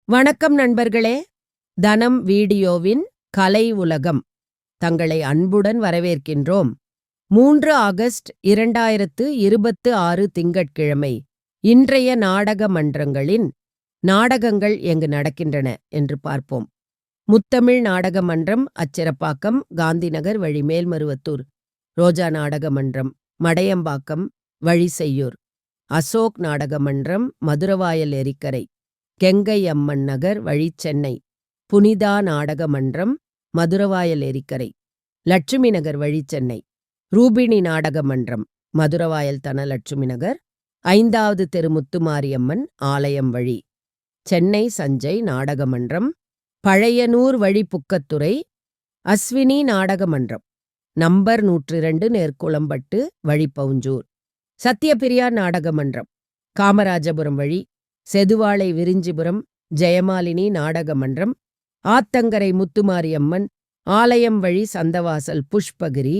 வணக்கம் நண்பர்களே. தனம் வீடியோவின் கலை உலகம் தங்களை அன்புடன் வரவேற்கின்றோம். 3 ஆகஸ்ட் 2026 திங்கட்கிழமை இன்றைய நாடக மன்றங்களின் நாடகங்கள் எங்கு நடக்கின்றன என்று பார்ப்போம். முத்தமிழ் நாடக மன்றம் அச்சிறப்பாக்கம், காந்திநகர் வழி மேல்மருவத்தூர். ரோஜா நாடக மன்றம் மடையம்பாக்கம் வழி செய்யூர். அசோக் நாடக மன்றம் மதுரவாயல் எரிக்கரை, கெங்கை அம்மன் நகர் வழி சென்னை. புனிதா நாடக மன்றம் மதுரவாயல் எரிக்கரை, லட்சுமி நகர் வழி சென்னை. ரூபிணி நாடக மன்றம் மதுரவாயல் தனலட்சுமி நகர், 5வது தெரு முத்துமாரியம்மன் ஆலயம் வழி. சென்னை சஞ்சய் நாடக மன்றம் பழையனூர் வழி புக்கத்துறை. அஸ்வினி நாடக மன்றம் நம்பர் 102 நேர்குளம்பட்டு வழி பவுஞ்சூர். சத்யபிரியா நாடக மன்றம் காமராஜபுரம் வழி செதுவாளை விரிஞ்சிபுரம். ஜெயமாலினி நாடக மன்றம் ஆத்தங்கரை முத்துமாரியம்மன் ஆலயம் வழி சந்தவாசல் புஷ்பகிரி.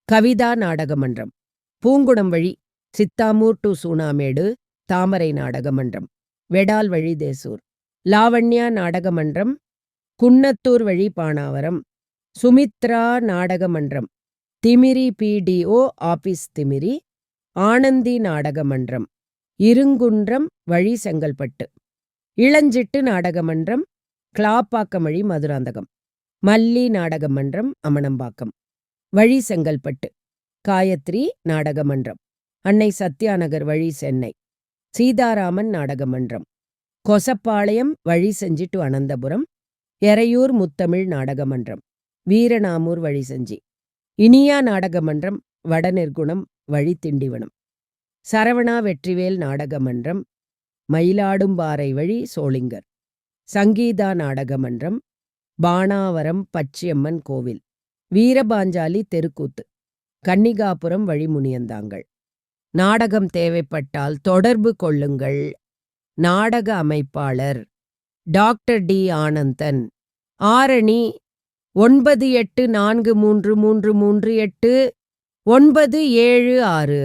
கவிதா நாடக மன்றம் பூங்குடம் வழி சித்தாமூர் டு சூனாமேடு தாமரை நாடக மன்றம் வெடால் வழி தேசூர். லாவண்யா நாடக மன்றம் குன்னத்தூர் வழி பாணாவரம். சுமித்ரா நாடக மன்றம் திமிரி பிடிஓ ஆபீஸ் திமிரி. ஆனந்தி நாடக மன்றம் இருங்குன்றம் வழி செங்கல்பட்டு. இளஞ்சிட்டு நாடக மன்றம் கிளாப்பாக்கம் வழி மதுராந்தகம். மல்லி நாடக மன்றம் அமனம்பாக்கம் வழி செங்கல்பட்டு. காயத்ரி நாடக மன்றம் அன்னை சத்யாநகர் வழி சென்னை. சீதாராமன் நாடக மன்றம் கொசப்பாளையம் வழி செஞ்சி டு அனந்தபுரம். எறையூர் முத்தமிழ் நாடக மன்றம் வீரநாமூர் வழி செஞ்சி. இனியா நாடக மன்றம் வடநிர்குணம் வழி திண்டிவனம். சரவணா வெற்றிவேல் நாடக மன்றம் மயிலாடும்பாறை வழி சோளிங்கர். சங்கீதா நாடக மன்றம் பாணாவரம் பச்சியம்மன் கோவில். வீரபாஞ்சாலி தெருக்கூத்து கன்னிகாபுரம் வழி முனியந்தாங்கள். நாடகம் தேவைப்பட்டால் தொடர்பு கொள்ளுங்கள். நாடக அமைப்பாளர் டாக்டர் டி ஆனந்தன், ஆரணி 98433338 976.